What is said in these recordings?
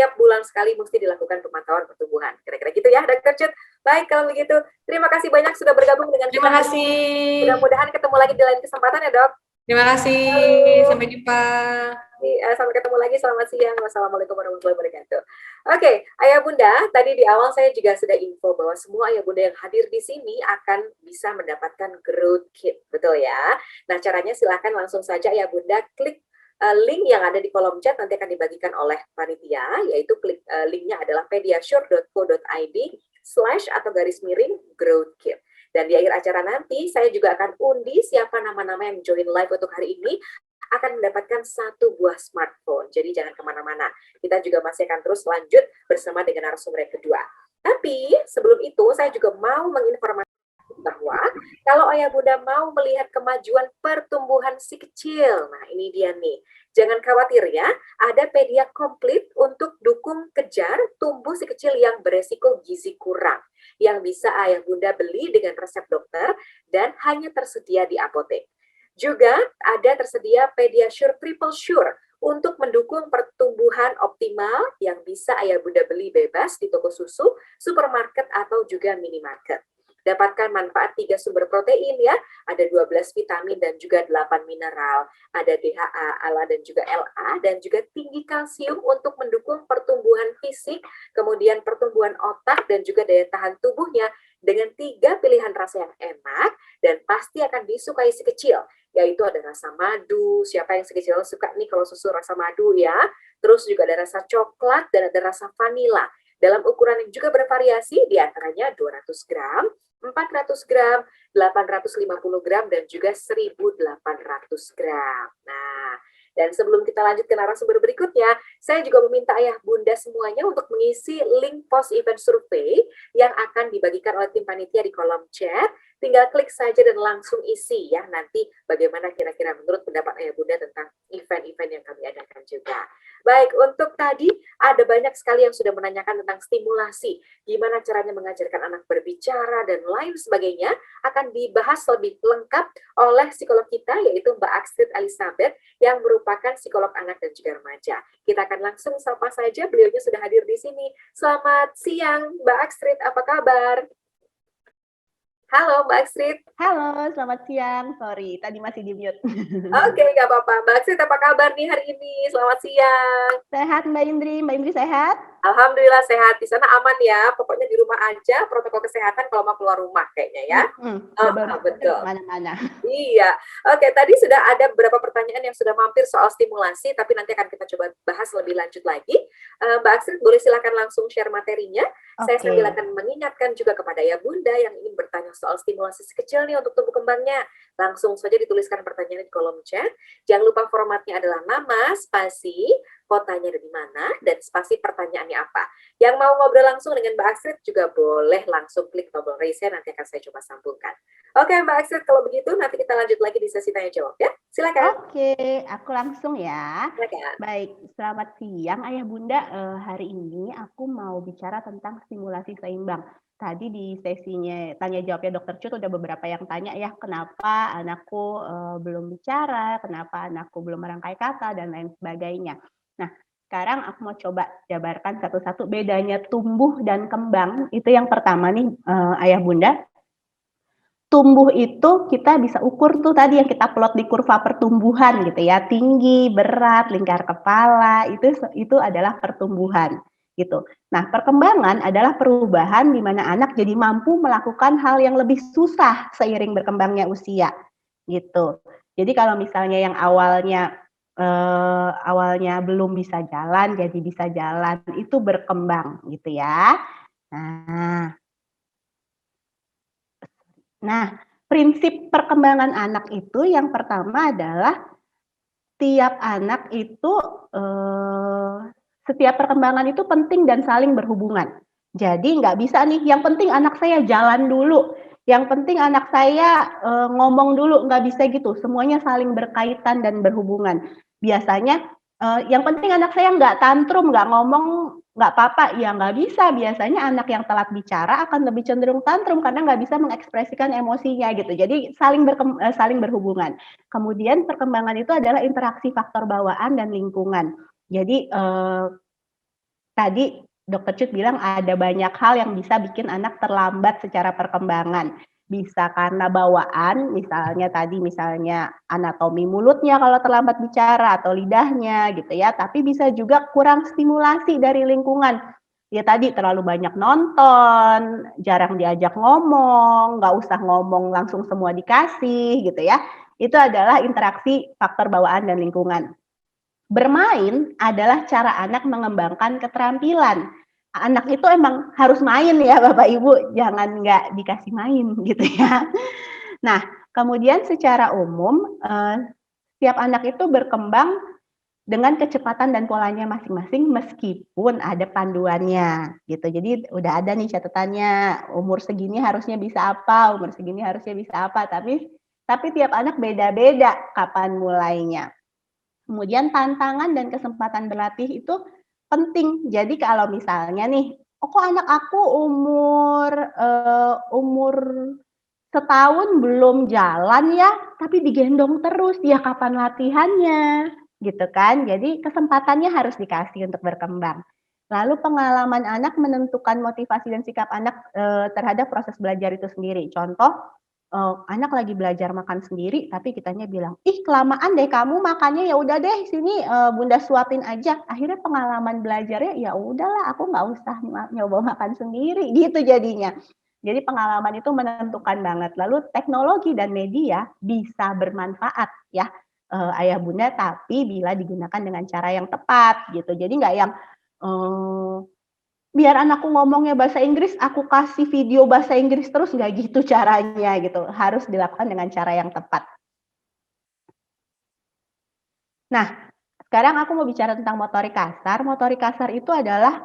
setiap bulan sekali mesti dilakukan pemantauan pertumbuhan. Kira-kira gitu ya, Dr. Cut. Baik, kalau begitu, terima kasih banyak sudah bergabung dengan kita. Terima kasih. Mudah-mudahan ketemu lagi di lain kesempatan ya, Dok. Terima kasih. Halo. Sampai jumpa. Sampai ketemu lagi. Selamat siang. Wassalamualaikum warahmatullahi wabarakatuh. Oke, Ayah Bunda, tadi di awal saya juga sudah info bahwa semua Ayah Bunda yang hadir di sini akan bisa mendapatkan Growth Kit. Betul ya? Nah, caranya silahkan langsung saja Ayah Bunda klik link yang ada di kolom chat, nanti akan dibagikan oleh panitia, yaitu klik linknya adalah pediasure.co.id/growth kit. Dan di akhir acara nanti, saya juga akan undi siapa nama-nama yang join live untuk hari ini akan mendapatkan 1 buah smartphone. Jadi jangan kemana-mana. Kita juga masih akan terus lanjut bersama dengan narasumber yang kedua. Tapi sebelum itu, saya juga mau menginformasikan bahwa kalau Ayah Bunda mau melihat kemajuan pertumbuhan si kecil, nah ini dia nih. Jangan khawatir ya, ada pedia komplit untuk dukung kejar tumbuh si kecil yang beresiko gizi kurang, yang bisa Ayah Bunda beli dengan resep dokter dan hanya tersedia di apotek. Juga ada tersedia Pediasure Triple Sure untuk mendukung pertumbuhan optimal yang bisa Ayah Bunda beli bebas di toko susu, supermarket, atau juga minimarket. Dapatkan manfaat 3 sumber protein ya, ada 12 vitamin dan juga 8 mineral, ada DHA, ALA dan juga LA, dan juga tinggi kalsium untuk mendukung pertumbuhan fisik, kemudian pertumbuhan otak dan juga daya tahan tubuhnya dengan 3 pilihan rasa yang enak dan pasti akan disukai si kecil, yaitu ada rasa madu. Siapa yang si kecil suka nih kalau susu rasa madu ya, terus juga ada rasa coklat dan ada rasa vanila dalam ukuran yang juga bervariasi, diantaranya 200 gram, 400 gram, 850 gram, dan juga 1800 gram. Nah, dan sebelum kita lanjut ke narasumber berikutnya, saya juga meminta Ayah Bunda semuanya untuk mengisi link post event survei yang akan dibagikan oleh tim panitia di kolom chat. Tinggal klik saja dan langsung isi ya, nanti bagaimana kira-kira menurut pendapat Ayah Bunda tentang event-event yang kami adakan juga. Baik, untuk tadi ada banyak sekali yang sudah menanyakan tentang stimulasi, gimana caranya mengajarkan anak berbicara dan lain sebagainya, akan dibahas lebih lengkap oleh psikolog kita, yaitu Mbak Astrid Elizabeth, yang merupakan psikolog anak dan juga remaja. Kita akan langsung sapa saja, beliaunya sudah hadir di sini. Selamat siang, Mbak Astrid, apa kabar? Halo Mbak Astrid. Halo, selamat siang. Sorry, tadi masih di mute. Oke, nggak apa-apa. Mbak Astrid, apa kabar nih hari ini? Selamat siang. Sehat Mbak Indri. Mbak Indri sehat? Alhamdulillah sehat. Di sana aman ya. Pokoknya di rumah aja, protokol kesehatan kalau mau keluar rumah kayaknya ya. Betul. Mana-mana. Iya. Oke, tadi sudah ada beberapa pertanyaan yang sudah mampir soal stimulasi, tapi nanti akan kita coba bahas lebih lanjut lagi. Mbak Astrid, boleh silakan langsung share materinya. Saya sambil akan mengingatkan juga kepada ya Bunda yang ingin bertanya soal stimulasi si kecil nih untuk tumbuh kembangnya. Langsung saja dituliskan pertanyaannya di kolom chat. Jangan lupa formatnya adalah nama, spasi, kotanya ada di mana, dan spasi pertanyaannya apa. Yang mau ngobrol langsung dengan Mbak Astrid juga boleh langsung klik tombol raise, nanti akan saya coba sambungkan. Oke Mbak Astrid, kalau begitu nanti kita lanjut lagi di sesi tanya jawab ya. Silakan. Oke, aku langsung ya. Silakan. Baik, selamat siang Ayah Bunda. Hari ini aku mau bicara tentang stimulasi seimbang. Tadi di sesinya tanya jawabnya Dokter Cut udah beberapa yang tanya ya, kenapa anakku belum bicara, kenapa anakku belum merangkai kata, dan lain sebagainya. Nah, sekarang aku mau coba jabarkan satu-satu bedanya tumbuh dan kembang. Itu yang pertama nih, Ayah Bunda. Tumbuh itu kita bisa ukur tuh tadi yang kita plot di kurva pertumbuhan gitu ya, tinggi, berat, lingkar kepala, itu adalah pertumbuhan gitu. Nah, perkembangan adalah perubahan di mana anak jadi mampu melakukan hal yang lebih susah seiring berkembangnya usia gitu. Jadi kalau misalnya yang awalnya belum bisa jalan jadi bisa jalan, itu berkembang gitu ya. Nah, prinsip perkembangan anak itu yang pertama adalah tiap anak itu setiap perkembangan itu penting dan saling berhubungan. Jadi nggak bisa nih, yang penting anak saya jalan dulu, yang penting anak saya ngomong dulu, nggak bisa gitu. Semuanya saling berkaitan dan berhubungan. Biasanya yang penting anak saya nggak tantrum, nggak ngomong, nggak apa-apa, ya nggak bisa. Biasanya anak yang telat bicara akan lebih cenderung tantrum karena nggak bisa mengekspresikan emosinya gitu. Jadi saling berhubungan. Kemudian perkembangan itu adalah interaksi faktor bawaan dan lingkungan. Jadi tadi Dokter Cut bilang ada banyak hal yang bisa bikin anak terlambat secara perkembangan. Bisa karena bawaan, misalnya anatomi mulutnya kalau terlambat bicara atau lidahnya gitu ya, tapi bisa juga kurang stimulasi dari lingkungan. Ya tadi terlalu banyak nonton, jarang diajak ngomong, nggak usah ngomong langsung semua dikasih gitu ya. Itu adalah interaksi faktor bawaan dan lingkungan. Bermain adalah cara anak mengembangkan keterampilan. Anak itu emang harus main ya Bapak Ibu, jangan nggak dikasih main gitu ya. Nah, kemudian secara umum setiap anak itu berkembang dengan kecepatan dan polanya masing-masing meskipun ada panduannya gitu. Jadi udah ada nih catatannya, umur segini harusnya bisa apa, umur segini harusnya bisa apa, tapi tiap anak beda-beda kapan mulainya. Kemudian tantangan dan kesempatan berlatih itu penting. Jadi kalau misalnya nih, "Oh kok anak aku umur setahun belum jalan ya, tapi digendong terus, ya kapan latihannya?" Gitu kan. Jadi kesempatannya harus dikasih untuk berkembang. Lalu pengalaman anak menentukan motivasi dan sikap anak, terhadap proses belajar itu sendiri. Contoh, anak lagi belajar makan sendiri, tapi kitanya bilang, "Ih kelamaan deh kamu makannya, ya udah deh sini, bunda suapin aja." Akhirnya pengalaman belajarnya, ya udahlah aku nggak usah nyoba makan sendiri, gitu jadinya. Jadi pengalaman itu menentukan banget. Lalu teknologi dan media bisa bermanfaat ya, ayah bunda, tapi bila digunakan dengan cara yang tepat gitu. Jadi nggak yang, eee biar anakku ngomongnya bahasa Inggris, aku kasih video bahasa Inggris terus, nggak gitu caranya gitu, harus dilakukan dengan cara yang tepat. Nah, sekarang aku mau bicara tentang motorik kasar. Motorik kasar itu adalah,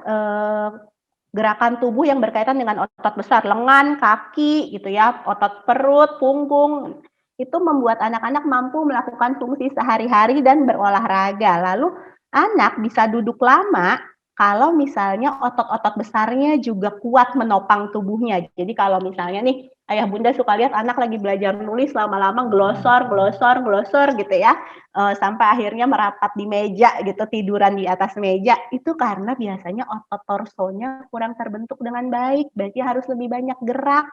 gerakan tubuh yang berkaitan dengan otot besar, lengan, kaki gitu ya, otot perut, punggung. Itu membuat anak-anak mampu melakukan fungsi sehari-hari dan berolahraga. Lalu anak bisa duduk lama kalau misalnya otot-otot besarnya juga kuat menopang tubuhnya. Jadi kalau misalnya nih, ayah bunda suka lihat anak lagi belajar nulis lama-lama glosor glosor glosor gitu ya, sampai akhirnya merapat di meja gitu, tiduran di atas meja, itu karena biasanya otot torsonya kurang terbentuk dengan baik, berarti harus lebih banyak gerak,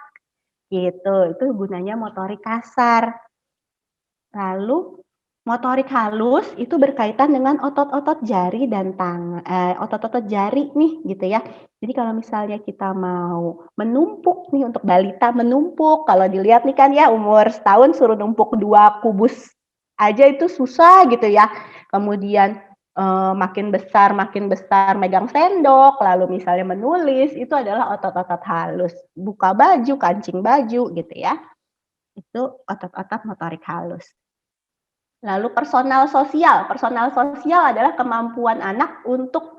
gitu. Itu gunanya motorik kasar. Lalu motorik halus itu berkaitan dengan otot-otot jari dan otot-otot jari nih gitu ya. Jadi kalau misalnya kita mau menumpuk nih untuk balita menumpuk, kalau dilihat nih kan ya umur setahun suruh numpuk 2 kubus aja itu susah gitu ya. Kemudian, makin besar megang sendok, lalu misalnya menulis, itu adalah otot-otot halus. Buka baju, kancing baju gitu ya, itu otot-otot motorik halus. Lalu personal sosial adalah kemampuan anak untuk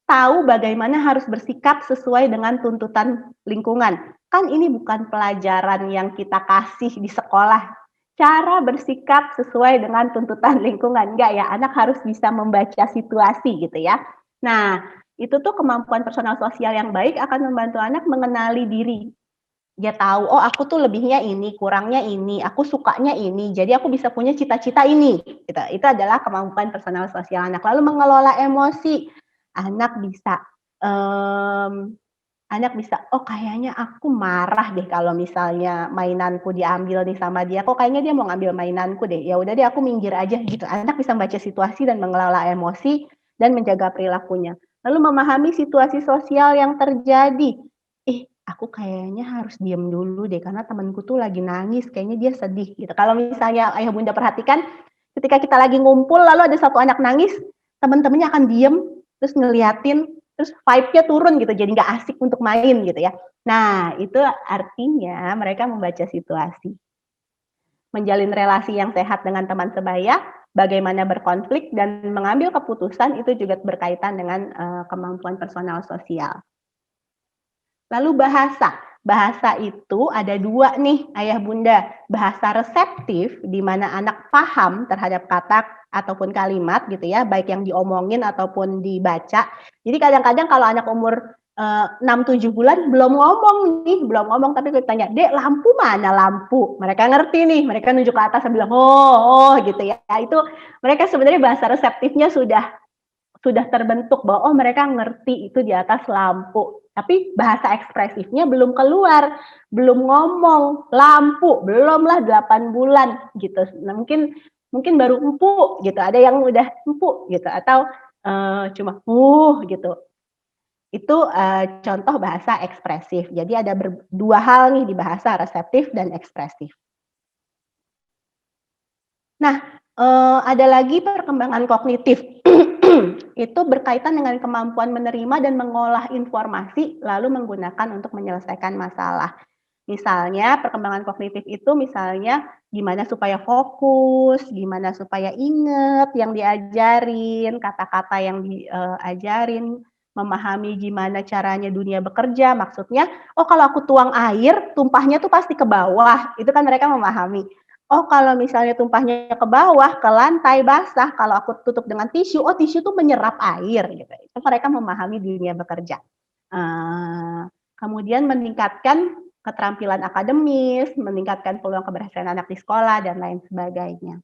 tahu bagaimana harus bersikap sesuai dengan tuntutan lingkungan. Kan ini bukan pelajaran yang kita kasih di sekolah, cara bersikap sesuai dengan tuntutan lingkungan, enggak ya, anak harus bisa membaca situasi gitu ya. Nah, itu tuh kemampuan personal sosial yang baik akan membantu anak mengenali diri. Dia tahu, "Oh aku tuh lebihnya ini, kurangnya ini, aku sukanya ini, jadi aku bisa punya cita-cita ini." Gitu. Itu adalah kemampuan personal sosial anak. Lalu mengelola emosi, anak bisa, mmm, "Oh kayaknya aku marah deh kalau misalnya mainanku diambil nih sama dia, kok kayaknya dia mau ngambil mainanku deh, ya udah deh aku minggir aja," gitu. Anak bisa membaca situasi dan mengelola emosi dan menjaga perilakunya. Lalu memahami situasi sosial yang terjadi, "Ih, aku kayaknya harus diem dulu deh karena temenku tuh lagi nangis, kayaknya dia sedih," gitu. Kalau misalnya ayah bunda perhatikan, ketika kita lagi ngumpul lalu ada satu anak nangis, temen-temennya akan diem, terus ngeliatin, terus vibe-nya turun gitu, jadi nggak asik untuk main gitu ya. Nah, itu artinya mereka membaca situasi. Menjalin relasi yang sehat dengan teman sebaya, bagaimana berkonflik dan mengambil keputusan itu juga berkaitan dengan, kemampuan personal sosial. Lalu bahasa. Bahasa itu ada 2 nih ayah bunda, bahasa reseptif di mana anak paham terhadap kata ataupun kalimat gitu ya, baik yang diomongin ataupun dibaca. Jadi kadang-kadang kalau anak umur, 6, 7 bulan belum ngomong tapi kalau ditanya, "Dek lampu mana lampu?" Mereka ngerti nih, mereka nunjuk ke atas sambil bilang, "Oh oh," gitu ya. Itu mereka sebenarnya bahasa reseptifnya sudah sudah terbentuk bahwa, oh mereka ngerti itu di atas lampu, tapi bahasa ekspresifnya belum keluar, belum ngomong, lampu, belumlah 8 bulan gitu. Nah, mungkin baru empu gitu, ada yang udah empu gitu, atau, cuma, gitu. Itu, contoh bahasa ekspresif. Jadi ada 2 hal nih di bahasa, reseptif dan ekspresif. Nah, ada lagi perkembangan kognitif. Itu berkaitan dengan kemampuan menerima dan mengolah informasi, lalu menggunakan untuk menyelesaikan masalah. Misalnya perkembangan kognitif itu misalnya gimana supaya fokus, gimana supaya inget yang diajarin, kata-kata yang diajarin, memahami gimana caranya dunia bekerja, maksudnya, oh kalau aku tuang air, tumpahnya tuh pasti ke bawah, itu kan mereka memahami. Oh kalau misalnya tumpahnya ke bawah, ke lantai basah, kalau aku tutup dengan tisu, oh tisu tuh menyerap air gitu. Itu mereka memahami dunia bekerja. Kemudian meningkatkan keterampilan akademis, meningkatkan peluang keberhasilan anak di sekolah dan lain sebagainya.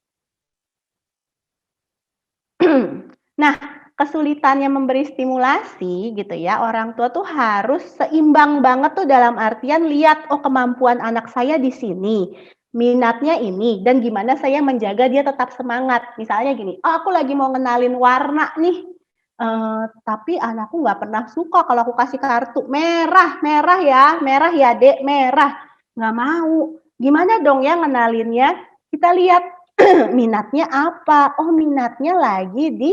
Nah, kesulitannya memberi stimulasi gitu ya, orang tua tuh harus seimbang banget tuh dalam artian lihat, oh kemampuan anak saya di sini, minatnya ini, dan gimana saya menjaga dia tetap semangat. Misalnya gini, oh aku lagi mau ngenalin warna nih, tapi anakku nggak pernah suka kalau aku kasih kartu, "Merah merah ya Dek, merah." Nggak mau. Gimana dong ya ngenalinnya? Kita lihat minatnya apa, oh minatnya lagi di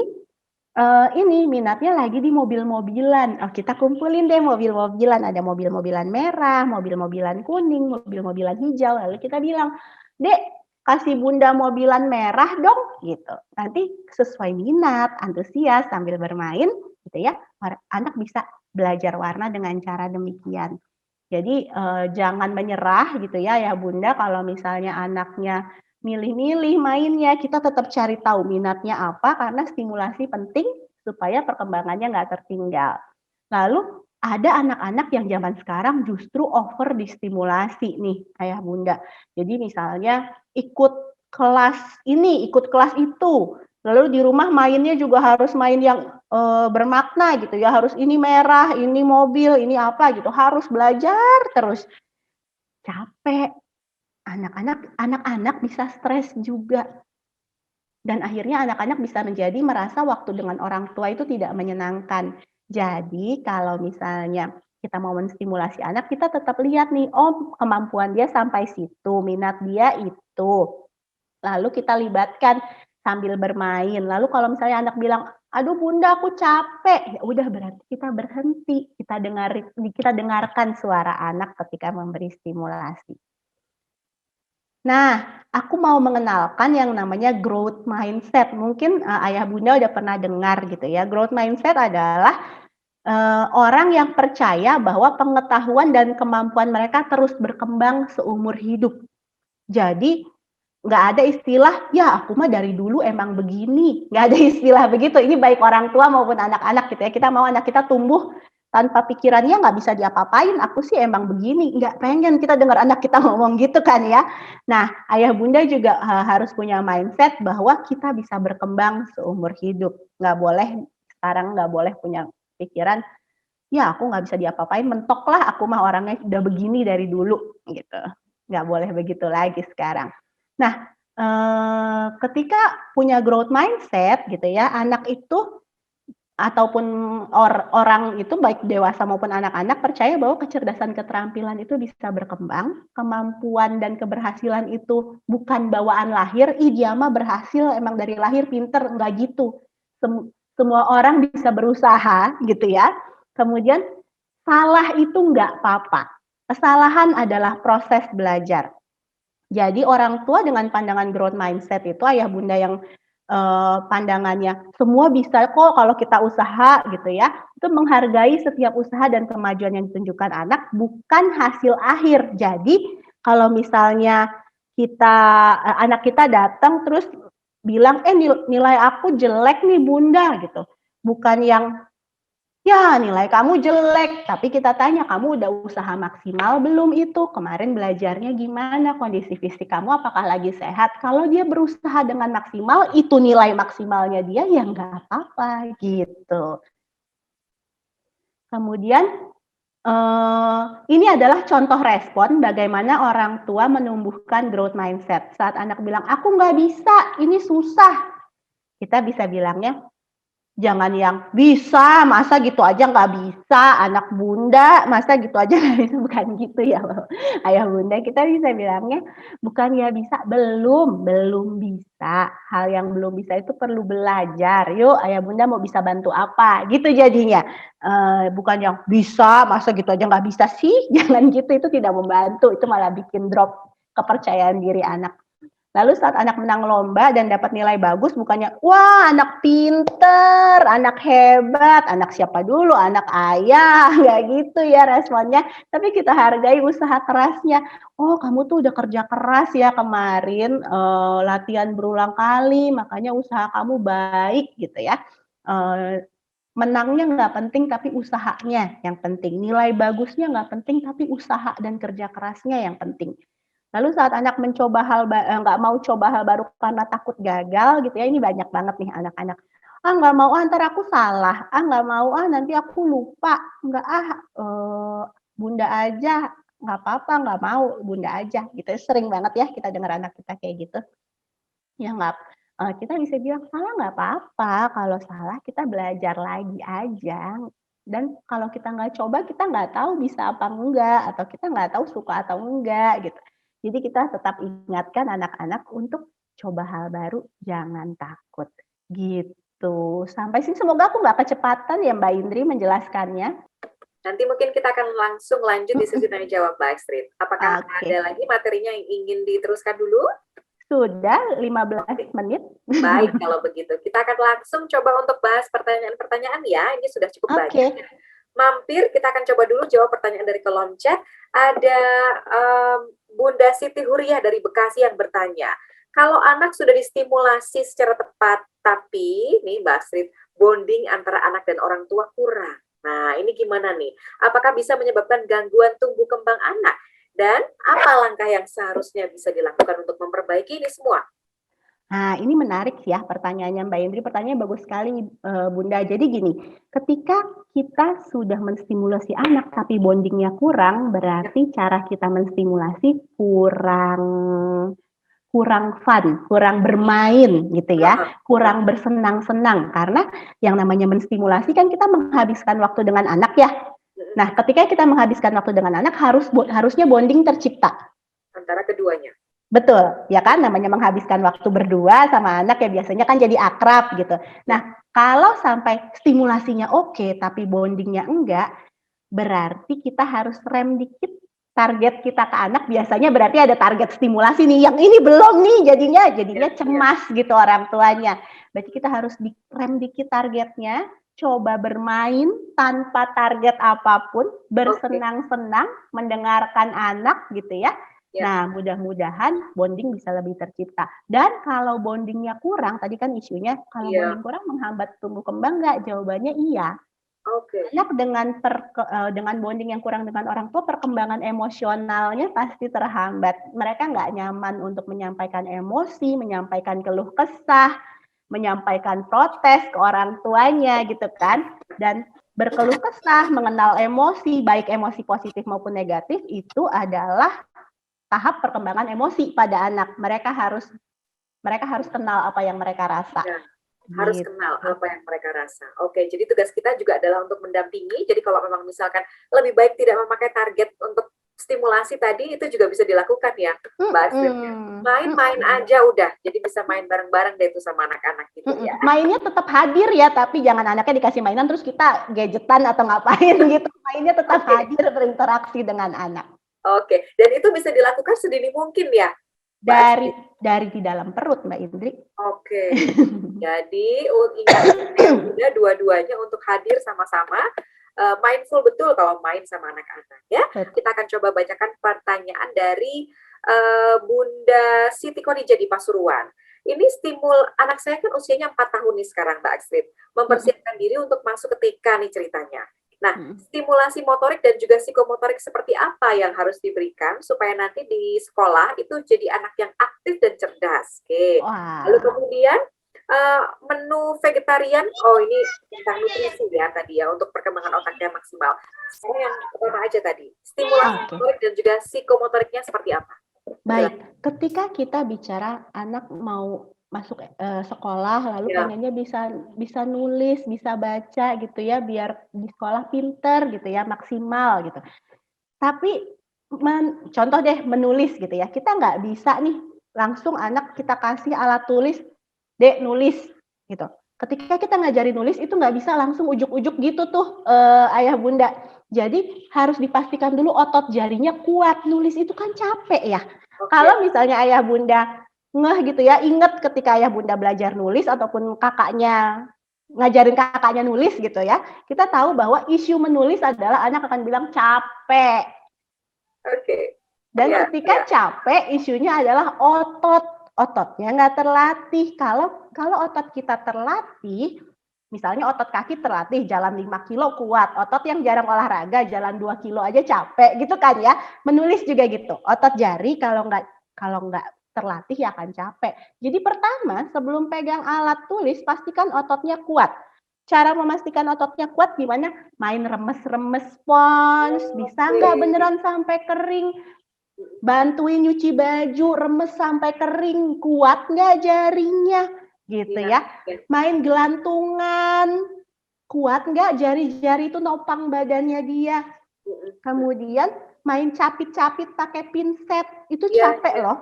ini, minatnya lagi di mobil-mobilan. Oh, kita kumpulin deh mobil-mobilan, ada mobil-mobilan merah, mobil-mobilan kuning, mobil-mobilan hijau, lalu kita bilang, "Dek, kasih Bunda mobilan merah dong," gitu. Nanti sesuai minat, antusias, sambil bermain gitu ya, anak bisa belajar warna dengan cara demikian. Jadi, jangan menyerah gitu ya Bunda, kalau misalnya anaknya milih-milih mainnya, kita tetap cari tahu minatnya apa, karena stimulasi penting supaya perkembangannya nggak tertinggal. Lalu ada anak-anak yang zaman sekarang justru over distimulasi nih, Ayah Bunda. Jadi misalnya ikut kelas ini, ikut kelas itu, lalu di rumah mainnya juga harus main yang, bermakna gitu ya, harus ini merah, ini mobil, ini apa gitu, harus belajar terus. Capek, anak-anak bisa stres juga, dan akhirnya anak-anak bisa merasa waktu dengan orang tua itu tidak menyenangkan. Jadi kalau misalnya kita mau menstimulasi anak, kita tetap lihat nih, oh kemampuan dia sampai situ, minat dia itu. Lalu kita libatkan sambil bermain. Lalu kalau misalnya anak bilang, "Aduh Bunda aku capek," ya udah berarti kita berhenti, kita dengarkan suara anak ketika memberi stimulasi. Nah, aku mau mengenalkan yang namanya growth mindset. Mungkin, ayah bunda udah pernah dengar gitu ya. Growth mindset adalah, orang yang percaya bahwa pengetahuan dan kemampuan mereka terus berkembang seumur hidup. Jadi, nggak ada istilah, "Ya aku mah dari dulu emang begini." Nggak ada istilah begitu, ini baik orang tua maupun anak-anak gitu ya. Kita mau anak kita tumbuh tanpa pikirannya nggak bisa diapa-apain, "Aku sih emang begini." Nggak pengen kita dengar anak kita ngomong gitu kan ya. Nah, ayah bunda juga, harus punya mindset bahwa kita bisa berkembang seumur hidup. Sekarang nggak boleh punya pikiran, "Ya aku nggak bisa diapa-apain, mentok lah aku mah orangnya udah begini dari dulu." Gitu. Nggak boleh begitu lagi sekarang. Nah, ketika punya growth mindset gitu ya, anak itu ataupun orang itu baik dewasa maupun anak-anak percaya bahwa kecerdasan keterampilan itu bisa berkembang, kemampuan dan keberhasilan itu bukan bawaan lahir, "Ih dia mah berhasil emang dari lahir pinter," enggak gitu. Semua orang bisa berusaha gitu ya. Kemudian salah itu enggak apa-apa. Kesalahan adalah proses belajar. Jadi orang tua dengan pandangan growth mindset itu ayah bunda yang, pandangannya semua bisa kok kalau kita usaha gitu ya, itu menghargai setiap usaha dan kemajuan yang ditunjukkan anak bukan hasil akhir. Jadi kalau misalnya anak kita datang terus bilang, nilai aku jelek nih bunda gitu, bukan yang Ya, nilai kamu jelek, tapi kita tanya, kamu udah usaha maksimal belum itu? Kemarin belajarnya gimana? Kondisi fisik kamu apakah lagi sehat? Kalau dia berusaha dengan maksimal, itu nilai maksimalnya dia, ya nggak apa-apa gitu. Kemudian, ini adalah contoh respon bagaimana orang tua menumbuhkan growth mindset. Saat anak bilang, "Aku nggak bisa, ini susah." Kita bisa bilangnya, jangan yang, "Bisa, masa gitu aja nggak bisa, anak bunda, masa gitu aja nggak bisa." Bukan gitu ya, ayah bunda. Kita bisa bilangnya, bukan ya bisa, belum bisa. Hal yang belum bisa itu perlu belajar. Yuk, ayah bunda mau bisa bantu apa? Gitu jadinya. Bukan yang, "Bisa, masa gitu aja nggak bisa sih." Jangan gitu, itu tidak membantu, itu malah bikin drop kepercayaan diri anak. Lalu saat anak menang lomba dan dapat nilai bagus, bukannya, "Wah, anak pinter, anak hebat, anak siapa dulu, anak ayah." Nggak gitu ya responnya, tapi kita hargai usaha kerasnya. "Oh, kamu tuh udah kerja keras ya kemarin, latihan berulang kali, makanya usaha kamu baik," gitu ya. Menangnya nggak penting, tapi usahanya yang penting. Nilai bagusnya nggak penting, tapi usaha dan kerja kerasnya yang penting. Lalu saat anak mencoba nggak mau coba hal baru karena takut gagal gitu ya, ini banyak banget nih anak-anak, "Ah, nggak mau ah, entar aku salah, ah, nggak mau ah, nanti aku lupa, nggak ah, bunda aja, nggak apa-apa, nggak mau, bunda aja," gitu. Sering banget ya kita dengar anak kita kayak gitu. Ya nggak kita bisa bilang, "Salah nggak apa-apa, kalau salah kita belajar lagi aja, dan kalau kita nggak coba kita nggak tahu bisa apa enggak, atau kita nggak tahu suka atau enggak," gitu. Jadi kita tetap ingatkan anak-anak untuk coba hal baru, jangan takut, gitu. Sampai sini semoga aku nggak kecepatan ya Mbak Indri menjelaskannya. Nanti mungkin kita akan langsung lanjut di sesi tanya jawab Mbak Astrid. Apakah ada Oke, lagi materinya yang ingin diteruskan dulu? sudah 15 Oke, menit. baik kalau begitu. Kita akan langsung coba untuk bahas pertanyaan-pertanyaan ya. Ini sudah cukup banyak. Oke. Mampir, kita akan coba dulu jawab pertanyaan dari kolom chat. Ada Bunda Siti Huriah dari Bekasi yang bertanya, kalau anak sudah distimulasi secara tepat, tapi nih Mbak Astrid, bonding antara anak dan orang tua kurang. Nah, ini gimana nih? Apakah bisa menyebabkan gangguan tumbuh kembang anak? Dan apa langkah yang seharusnya bisa dilakukan untuk memperbaiki ini semua? Nah, ini menarik ya pertanyaannya Mbak Indri, pertanyaannya bagus sekali, Bunda. Jadi gini, ketika kita sudah menstimulasi anak tapi bondingnya kurang, Ya, berarti cara kita menstimulasi kurang kurang fun, kurang bermain gitu ya, kurang bersenang-senang. Karena yang namanya menstimulasi kan kita menghabiskan waktu dengan anak ya. Nah, ketika kita menghabiskan waktu dengan anak harusnya bonding tercipta. antara keduanya. Betul, ya kan namanya menghabiskan waktu berdua sama anak ya biasanya kan jadi akrab gitu. Ya, Nah, kalau sampai stimulasinya oke tapi bondingnya enggak, berarti kita harus rem dikit target kita ke anak, biasanya berarti ada target stimulasi nih, yang ini belum nih jadinya ya. cemas gitu orang tuanya. Berarti kita harus rem dikit targetnya, coba bermain tanpa target apapun, Oke, bersenang-senang mendengarkan anak gitu ya. ya, Nah, mudah-mudahan bonding bisa lebih tercipta. Dan kalau bondingnya kurang, tadi kan isunya kalau bonding iya. kurang menghambat tumbuh kembang nggak? Jawabannya iya. Oke, Anak dengan bonding yang kurang dengan orang tua, perkembangan emosionalnya pasti terhambat. Mereka nggak nyaman untuk menyampaikan emosi, menyampaikan keluh kesah, menyampaikan protes ke orang tuanya gitu kan. Dan berkeluh kesah, mengenal emosi, baik emosi positif maupun negatif, itu adalah tahap perkembangan emosi pada anak. Mereka harus kenal apa yang mereka rasa. ya. Harus kenal Gitu. apa yang mereka rasa. Oke, jadi tugas kita juga adalah untuk mendampingi. Jadi kalau memang misalkan lebih baik tidak memakai target untuk stimulasi tadi, itu juga bisa dilakukan ya, Mbak Astrid. Main-main aja udah. Jadi bisa main bareng-bareng deh itu sama anak-anak gitu ya. Mainnya tetap hadir ya, tapi jangan anaknya dikasih mainan terus kita gadgetan atau ngapain gitu. Mainnya tetap Oke, hadir berinteraksi dengan anak. oke. Dan itu bisa dilakukan sedini mungkin ya, Mbak Dari Astrid. dari di dalam perut, Mbak Indri. Oke. Jadi ingat yang muda dua-duanya untuk hadir sama-sama, mindful betul kalau main sama anak-anak ya. Kita akan coba bacakan pertanyaan dari Bunda Siti Khadijah di Pasuruan. ini anak saya kan usianya 4 tahun nih sekarang Mbak Astrid, mempersiapkan diri untuk masuk ke TK nih ceritanya. Nah, stimulasi motorik dan juga psikomotorik seperti apa yang harus diberikan supaya nanti di sekolah itu jadi anak yang aktif dan cerdas. Oke. Lalu Wah, kemudian menu vegetarian, oh ini tentang nutrisi ya tadi ya untuk perkembangan otaknya maksimal. Saya yang pertama aja tadi, stimulasi oke. motorik dan juga psikomotoriknya seperti apa? Baik, ketika kita bicara anak mau masuk sekolah lalu Ya, pengennya bisa nulis, bisa baca gitu ya, biar di sekolah pinter gitu ya, maksimal gitu. Tapi contoh deh menulis gitu ya, kita nggak bisa nih langsung anak kita kasih alat tulis, "Dek, nulis," gitu. Ketika kita ngajarin nulis itu nggak bisa langsung ujuk-ujuk gitu tuh, ayah bunda. Jadi harus dipastikan dulu otot jarinya kuat, nulis itu kan capek ya. oke. Kalau misalnya ayah bunda ngeh gitu ya, inget ketika ayah bunda belajar nulis ataupun kakaknya ngajarin kakaknya nulis gitu ya, kita tahu bahwa isu menulis adalah anak akan bilang capek. Oke. Dan Ya, ketika ya. capek isunya adalah ototnya nggak terlatih. Kalau otot kita terlatih, misalnya otot kaki terlatih jalan 5 kilo kuat, otot yang jarang olahraga jalan 2 kilo aja capek gitu kan ya. Menulis juga gitu. Otot jari kalau nggak terlatih ya akan capek. Jadi pertama sebelum pegang alat tulis pastikan ototnya kuat. Cara memastikan ototnya kuat gimana? Main remes-remes spons, bisa Oke. nggak beneran sampai kering? Bantuin nyuci baju, remes sampai kering, kuat nggak jarinya? Gitu Iya, ya. ya. Main gelantungan, kuat nggak jari-jari itu nopang badannya dia? Kemudian main capit-capit pakai pinset, itu Iya, capek iya. loh,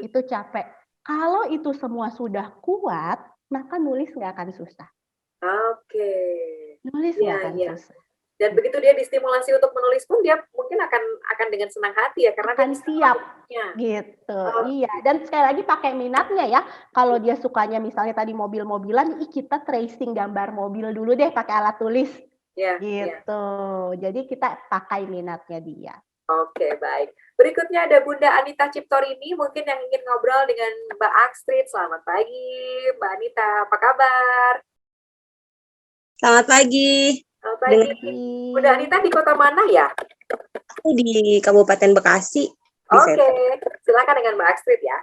itu capek. Kalau itu semua sudah kuat, maka nulis nggak akan susah. Oke. Nulis Iya, nggak akan iya. susah. Dan begitu dia distimulasi untuk menulis pun dia mungkin akan dengan senang hati ya karena dia Akan bisa siap melakukannya. gitu. Iya, Oke. dan sekali lagi pakai minatnya ya. Kalau dia sukanya misalnya tadi mobil-mobilan, kita tracing gambar mobil dulu deh pakai alat tulis Ya, ya. gitu. Jadi kita pakai minatnya dia. Oke, baik. Berikutnya ada Bunda Anita Ciptorini mungkin yang ingin ngobrol dengan Mbak Astrid. Selamat pagi, Mbak Anita. Apa kabar? Selamat pagi. Selamat Dengan pagi. Bunda Anita di kota mana ya? aku di Kabupaten Bekasi. Di Oke, Setan. silakan dengan Mbak Astrid ya.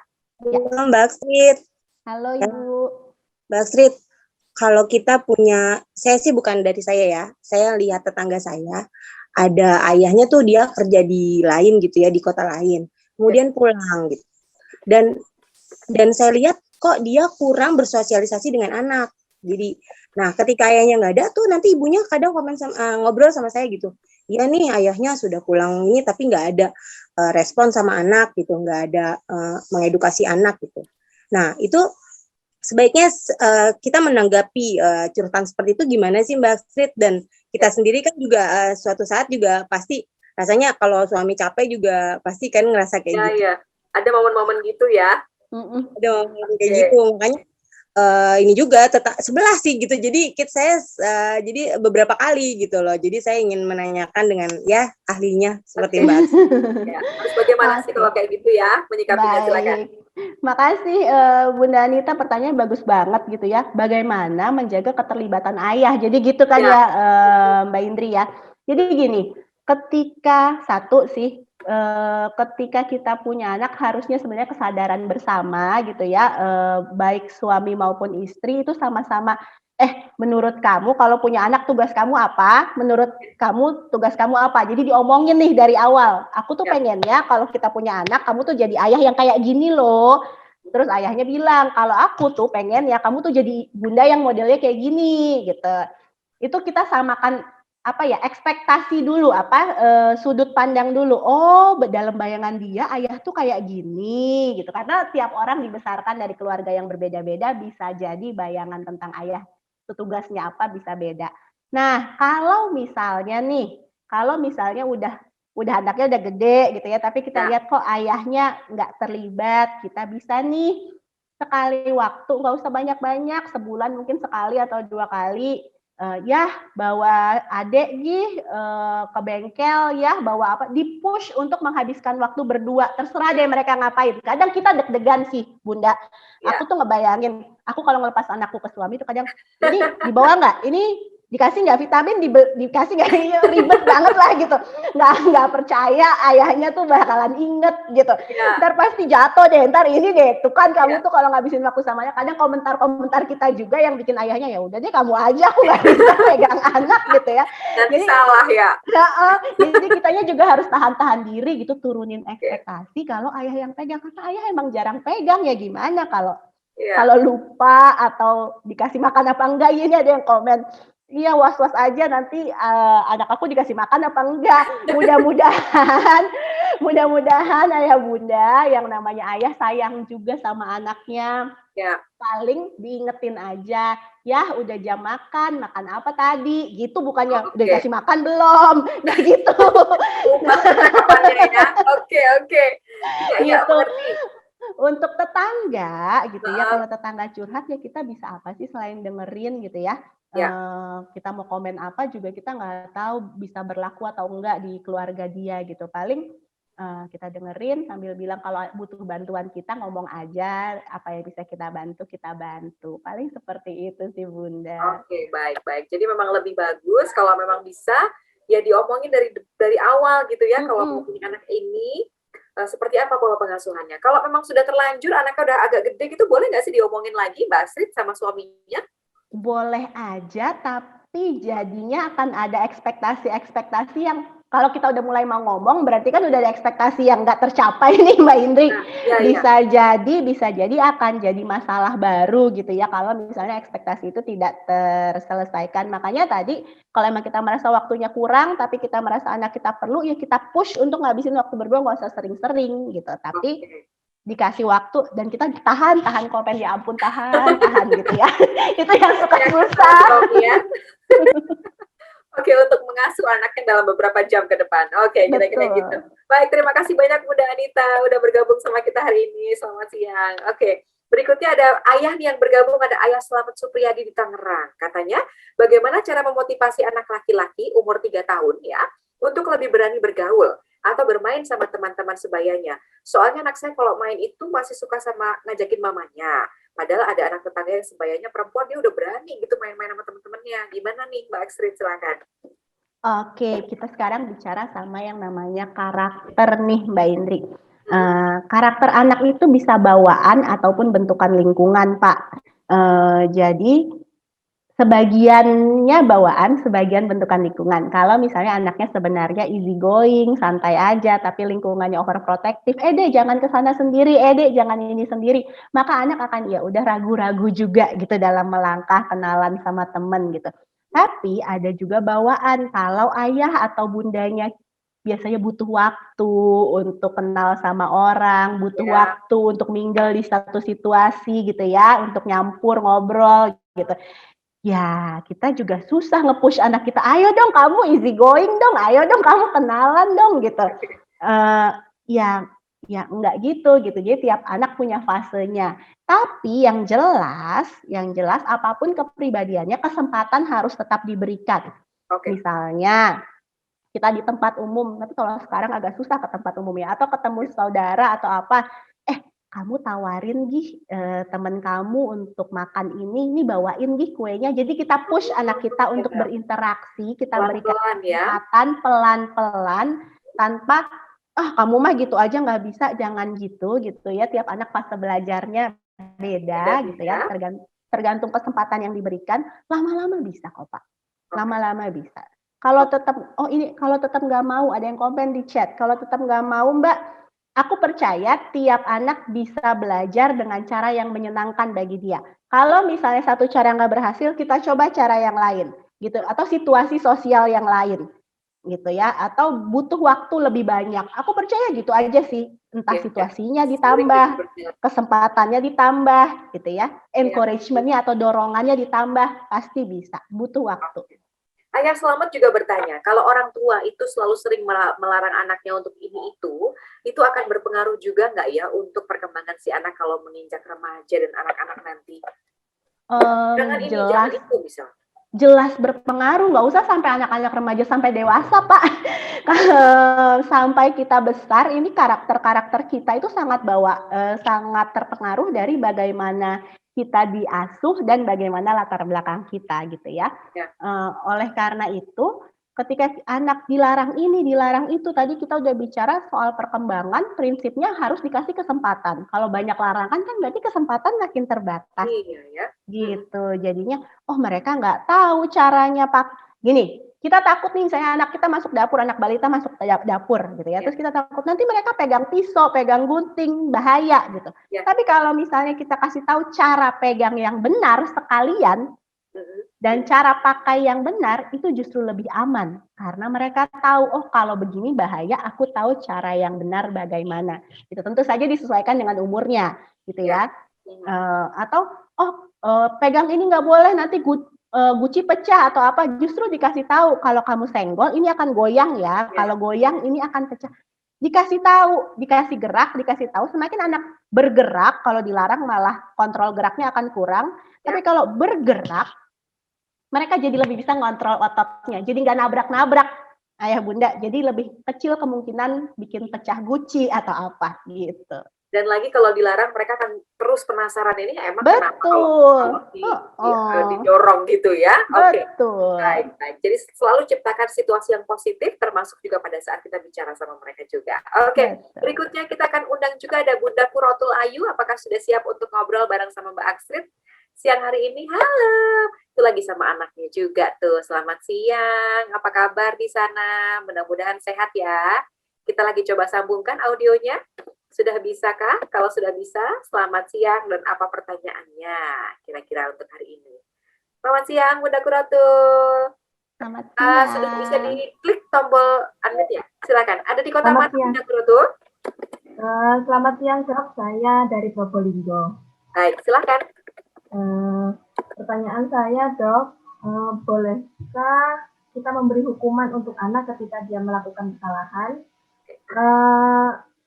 Ya. Mbak Astrid. Halo Ya. Ibu. Mbak Astrid, kalau kita punya, saya sih bukan dari saya ya, saya lihat tetangga saya, ada ayahnya tuh dia kerja di lain gitu ya, di kota lain. Kemudian pulang gitu. Dan saya lihat kok dia kurang bersosialisasi dengan anak. Jadi, nah ketika ayahnya nggak ada tuh nanti ibunya kadang ngobrol sama saya gitu. Iya nih ayahnya sudah pulang ini tapi nggak ada respon sama anak gitu, nggak ada mengedukasi anak gitu. Nah itu sebaiknya kita menanggapi curhatan seperti itu gimana sih Mbak Astrid, dan kita sendiri kan juga suatu saat juga pasti rasanya kalau suami capek juga pasti kan ngerasa kayak Ya, gitu. ya. Ada momen-momen gitu ya. Ada momen kayak gitu, makanya ini juga tetap sebelah sih gitu. Jadi saya jadi beberapa kali gitu loh. Jadi saya ingin menanyakan dengan ya ahlinya seperti Mbak Astrid. Ya. Terus bagaimana sih kalau kayak gitu ya menyikapinya, silakan. Baik. Makasih Bunda Anita, pertanyaan bagus banget gitu ya. Bagaimana menjaga keterlibatan ayah. Jadi gitu kan Ya. ya Mbak Indri ya. Jadi gini, ketika ketika kita punya anak harusnya sebenarnya kesadaran bersama gitu ya, baik suami maupun istri itu sama-sama menurut kamu kalau punya anak tugas kamu apa? Menurut kamu tugas kamu apa? Jadi diomongin nih dari awal. Aku tuh pengennya kalau kita punya anak, kamu tuh jadi ayah yang kayak gini loh. Terus ayahnya bilang, kalau aku tuh pengen ya kamu tuh jadi bunda yang modelnya kayak gini gitu. Itu kita samakan ekspektasi dulu, sudut pandang dulu. Oh, dalam bayangan dia ayah tuh kayak gini gitu. Karena tiap orang dibesarkan dari keluarga yang berbeda-beda, bisa jadi bayangan tentang ayah tugasnya apa bisa beda. Nah, kalau misalnya udah anaknya udah gede gitu ya, tapi kita lihat kok ayahnya nggak terlibat, kita bisa nih sekali waktu, nggak usah banyak-banyak, sebulan mungkin sekali atau 2 kali, ya bawa adek ke bengkel ya, bawa apa, di-push untuk menghabiskan waktu berdua, terserah deh mereka ngapain. Kadang kita deg-degan sih Bunda, aku tuh ngebayangin, aku kalau ngelepas anakku ke suami tuh kadang, ini dibawa nggak? Ini dikasih nggak vitamin, dikasih nggak, ribet banget lah gitu. Nggak percaya ayahnya tuh bakalan inget gitu. Ntar pasti jatuh deh, ntar ini deh, tuh kan kamu tuh kalau ngabisin waktu samanya, kadang komentar-komentar kita juga yang bikin ayahnya, ya udah deh kamu aja, aku nggak bisa pegang anak gitu ya. Nanti salah ya. Jadi kitanya juga harus tahan-tahan diri gitu, turunin ekspektasi kalau ayah yang pegang, karena ayah emang jarang pegang, ya gimana kalau lupa atau dikasih makan apa enggak. Ini ada yang komen, iya was-was aja nanti anak aku dikasih makan apa enggak. Mudah-mudahan ayah bunda yang namanya ayah sayang juga sama anaknya. Paling diingetin aja, ya udah jam makan apa tadi gitu, bukannya udah dikasih makan belum, nah gitu. Oke. Gitu. Untuk tetangga gitu ya, kalau tetangga curhat ya kita bisa apa sih selain dengerin gitu ya. Kita mau komen apa juga kita nggak tahu bisa berlaku atau enggak di keluarga dia gitu. Paling kita dengerin sambil bilang kalau butuh bantuan kita ngomong aja, apa yang bisa kita bantu. Paling seperti itu sih Bunda. Oke, baik. Jadi memang lebih bagus kalau memang bisa ya diomongin dari awal gitu ya. Kalau mau punya anak ini seperti apa pola pengasuhannya. Kalau memang sudah terlanjur anaknya udah agak gede gitu, boleh nggak sih diomongin lagi Mbak Astrid sama suaminya? Boleh aja, tapi jadinya akan ada ekspektasi yang kalau kita udah mulai mau ngomong, berarti kan udah ada ekspektasi yang nggak tercapai nih Mbak Indri. Bisa jadi akan jadi masalah baru gitu ya, kalau misalnya ekspektasi itu tidak terselesaikan. Makanya tadi, kalau emang kita merasa waktunya kurang, tapi kita merasa anak kita perlu, ya kita push untuk ngabisin waktu berdua, nggak usah sering-sering gitu. Tapi dikasih waktu dan kita tahan komen, ya ampun tahan gitu ya. Itu yang suka susah. Oke, untuk mengasuh anaknya dalam beberapa jam ke depan. Oke, kira-kira gitu. Baik, terima kasih banyak Bunda Anita udah bergabung sama kita hari ini. Selamat siang. Oke, berikutnya ada ayah nih yang bergabung, ada Ayah Slamet Supriyadi di Tangerang. Katanya, bagaimana cara memotivasi anak laki-laki umur 3 tahun ya untuk lebih berani bergaul atau bermain sama teman-teman sebayanya. Soalnya anak saya kalau main itu masih suka sama ngajakin mamanya. Padahal ada anak tetangga yang sebayanya perempuan, dia udah berani gitu main-main sama teman-temannya. Gimana nih Mbak Astrid, silakan. Oke, kita sekarang bicara sama yang namanya karakter nih Mbak Indri. Karakter anak itu bisa bawaan ataupun bentukan lingkungan Pak. Jadi sebagiannya bawaan, sebagian bentukan lingkungan. Kalau misalnya anaknya sebenarnya easy going, santai aja, tapi lingkungannya overprotective, deh jangan ke sana sendiri, deh jangan ini sendiri, maka anak akan ya udah ragu-ragu juga gitu dalam melangkah kenalan sama temen gitu. Tapi ada juga bawaan, kalau ayah atau bundanya biasanya butuh waktu untuk kenal sama orang, butuh waktu untuk mingle di satu situasi gitu ya, untuk nyampur, ngobrol gitu. Ya, kita juga susah nge-push anak kita, ayo dong kamu easy going dong, ayo dong kamu kenalan dong gitu. Ya enggak gitu. Jadi tiap anak punya fasenya. Tapi yang jelas apapun kepribadiannya, kesempatan harus tetap diberikan. Misalnya kita di tempat umum, tapi kalau sekarang agak susah ke tempat umum ya, atau ketemu saudara atau apa, kamu tawarin teman kamu untuk makan ini bawain kuenya. Jadi kita push anak kita untuk berinteraksi, kita berikan kesempatan pelan-pelan tanpa kamu mah gitu aja nggak bisa, jangan gitu ya. Tiap anak fase belajarnya beda gitu ya, tergantung kesempatan yang diberikan. Lama-lama bisa kok Pak, lama-lama bisa. Kalau tetap nggak mau, ada yang komen di chat, kalau tetap nggak mau Mbak, aku percaya tiap anak bisa belajar dengan cara yang menyenangkan bagi dia. Kalau misalnya satu cara nggak berhasil, kita coba cara yang lain, gitu. Atau situasi sosial yang lain, gitu ya. Atau butuh waktu lebih banyak. Aku percaya gitu aja sih. Entah situasinya ditambah, kesempatannya ditambah, gitu ya. Encouragement-nya atau dorongannya ditambah, pasti bisa. Butuh waktu. Ayah Slamet juga bertanya, kalau orang tua itu selalu sering melarang anaknya untuk ini itu akan berpengaruh juga nggak ya untuk perkembangan si anak kalau menginjak remaja dan anak-anak nanti? Jangan ini, jangan itu misalnya. jelas berpengaruh, nggak usah sampai anak-anak remaja sampai dewasa, Pak. Sampai kita besar, ini karakter-karakter kita itu sangat terpengaruh dari bagaimana kita diasuh dan bagaimana latar belakang kita gitu ya. Ya. Oleh karena itu, ketika anak dilarang ini, dilarang itu, tadi kita udah bicara soal perkembangan, prinsipnya harus dikasih kesempatan. Kalau banyak larangan kan berarti kesempatan makin terbatas. Iya ya. Gitu, jadinya, oh mereka nggak tahu caranya gini, kita takut nih, misalnya anak kita masuk dapur, anak balita masuk dapur gitu ya, Ya. terus kita takut nanti mereka pegang pisau, pegang gunting, bahaya gitu. Ya. Tapi kalau misalnya kita kasih tahu cara pegang yang benar sekalian, dan cara pakai yang benar, itu justru lebih aman. Karena mereka tahu, oh kalau begini bahaya, aku tahu cara yang benar bagaimana. Itu tentu saja disesuaikan dengan umurnya, gitu ya. Atau, pegang ini nggak boleh, nanti guci pecah atau apa. Justru dikasih tahu, kalau kamu senggol, ini akan goyang ya. Kalau goyang, ini akan pecah. Dikasih tahu, dikasih gerak, dikasih tahu. Semakin anak bergerak, kalau dilarang malah kontrol geraknya akan kurang. Tapi kalau bergerak, mereka jadi lebih bisa ngontrol ototnya. Jadi nggak nabrak-nabrak ayah bunda. Jadi lebih kecil kemungkinan bikin pecah guci atau apa gitu. Dan lagi kalau dilarang mereka akan terus penasaran ini emang Betul. kenapa kalau didorong gitu ya. Betul. Baik. Jadi selalu ciptakan situasi yang positif termasuk juga pada saat kita bicara sama mereka juga. Berikutnya kita akan undang juga ada Bunda Kurotul Ayu. Apakah sudah siap untuk ngobrol bareng sama Mbak Astrid siang hari ini? Halo. Itu lagi sama anaknya juga tuh. Selamat siang. Apa kabar di sana? Mudah-mudahan sehat ya. Kita lagi coba sambungkan audionya. Sudah bisakah? Kalau sudah bisa, selamat siang dan apa pertanyaannya kira-kira untuk hari ini? Selamat siang, Bunda Kurotul. Selamat siang. Sudah bisa diklik tombol unmute ya? Silakan. Ada di kota mana, Bunda Kurotul? Selamat siang, Dok. Saya dari Probolinggo. Baik, silakan. Pertanyaan saya, Dok, bolehkah kita memberi hukuman untuk anak ketika dia melakukan kesalahan?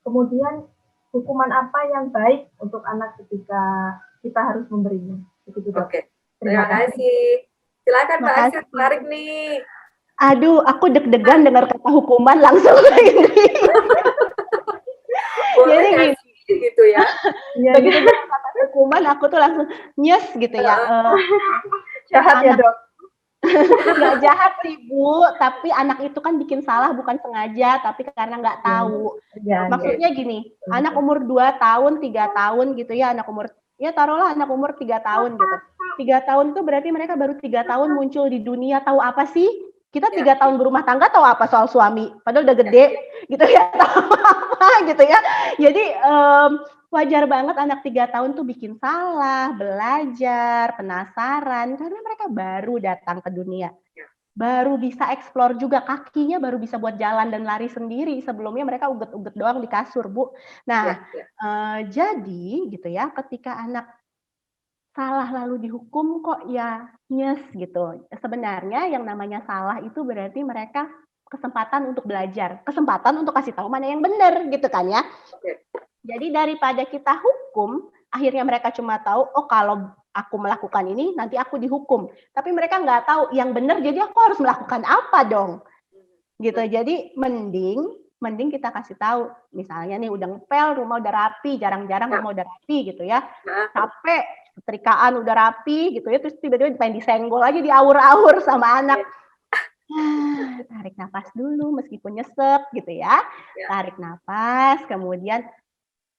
Kemudian hukuman apa yang baik untuk anak ketika kita harus memberinya? Begitu, Dok. Terima kasih. Silakan Mbak Astrid, menarik nih. Aduh, aku deg-degan dengar kata hukuman langsung ini. Jadi gini gitu ya. Begitu kata hukuman aku tuh langsung nyes gitu ya. Jahat ya, Dok. Nggak jahat sih Bu, tapi anak itu kan bikin salah bukan sengaja, tapi karena nggak tahu. Maksudnya gini, anak umur 2 tahun, 3 tahun gitu ya, taruhlah anak umur 3 tahun gitu. 3 tahun itu berarti mereka baru 3 tahun muncul di dunia, tahu apa sih? Kita 3 tahun berumah tangga tahu apa soal suami, padahal udah gede gitu ya, tahu apa gitu ya. Jadi wajar banget anak 3 tahun tuh bikin salah, belajar, penasaran, karena mereka baru datang ke dunia. Baru bisa explore juga, kakinya baru bisa buat jalan dan lari sendiri. Sebelumnya mereka uget-uget doang di kasur, Bu. Nah, jadi gitu ya, ketika anak salah lalu dihukum kok ya nyes gitu. Sebenarnya yang namanya salah itu berarti mereka kesempatan untuk belajar, kesempatan untuk kasih tahu mana yang benar gitu kan ya. Jadi daripada kita hukum, akhirnya mereka cuma tahu, oh kalau aku melakukan ini nanti aku dihukum. Tapi mereka nggak tahu yang benar, jadi aku harus melakukan apa dong? Gitu. Jadi mending kita kasih tahu, misalnya nih udah ngepel, rumah udah rapi, jarang-jarang rumah udah rapi gitu ya. Capek, setrikaan udah rapi gitu ya, terus tiba-tiba pengen disenggol aja, diaur-aur sama anak. Tarik nafas dulu meskipun nyesek gitu ya. Tarik nafas, kemudian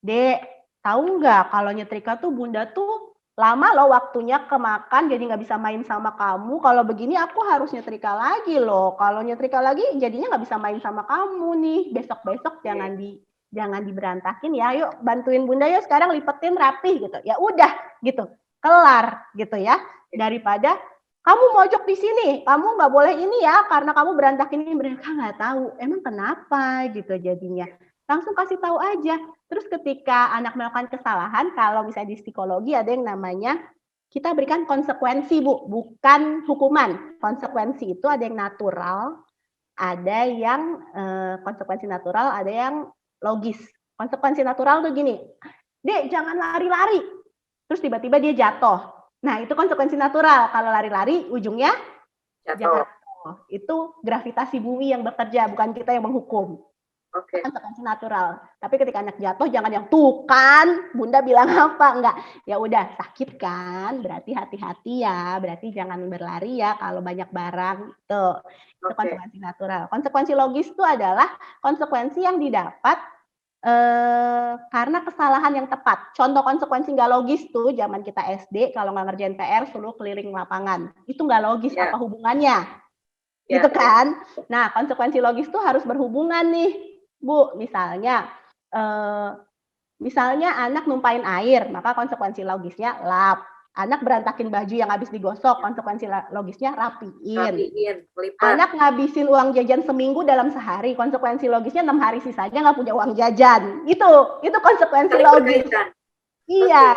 Dek, tahu nggak kalau nyetrika tuh Bunda tuh lama loh waktunya kemakan, jadi nggak bisa main sama kamu. Kalau begini aku harus nyetrika lagi loh. Kalau nyetrika lagi jadinya nggak bisa main sama kamu nih. Besok-besok jangan diberantakin ya. Yuk bantuin Bunda yuk sekarang lipetin rapih gitu. Ya udah gitu, kelar gitu ya. Daripada kamu mojok di sini, kamu nggak boleh ini ya karena kamu berantakin ini, mereka nggak tahu. Emang kenapa gitu jadinya. Langsung kasih tahu aja. Terus ketika anak melakukan kesalahan, kalau misalnya di psikologi ada yang namanya kita berikan konsekuensi, Bu, bukan hukuman. Konsekuensi itu ada yang natural, ada yang konsekuensi natural, ada yang logis. Konsekuensi natural tuh gini, Dek jangan lari-lari. Terus tiba-tiba dia jatuh. Nah itu konsekuensi natural. Kalau lari-lari ujungnya Jatuh. Itu gravitasi bumi yang bekerja, bukan kita yang menghukum. Oke. Konsekuensi natural. Tapi ketika anak jatuh jangan yang tuh kan, Bunda bilang apa? Enggak. Ya udah sakit kan, berarti hati-hati ya, berarti jangan berlari ya kalau banyak barang itu. Itu konsekuensi natural. Konsekuensi logis itu adalah konsekuensi yang didapat karena kesalahan yang tepat. Contoh konsekuensi nggak logis tuh zaman kita SD kalau nggak ngerjain PR suruh keliling lapangan. Itu nggak logis, apa hubungannya? Gitu kan? Nah, konsekuensi logis tuh harus berhubungan nih. Bu, misalnya anak numpain air, maka konsekuensi logisnya lap. Anak berantakin baju yang habis digosok, konsekuensi logisnya rapiin. Anak ngabisin uang jajan seminggu dalam sehari, konsekuensi logisnya 6 hari sisanya nggak punya uang jajan. Itu konsekuensi logis. Iya.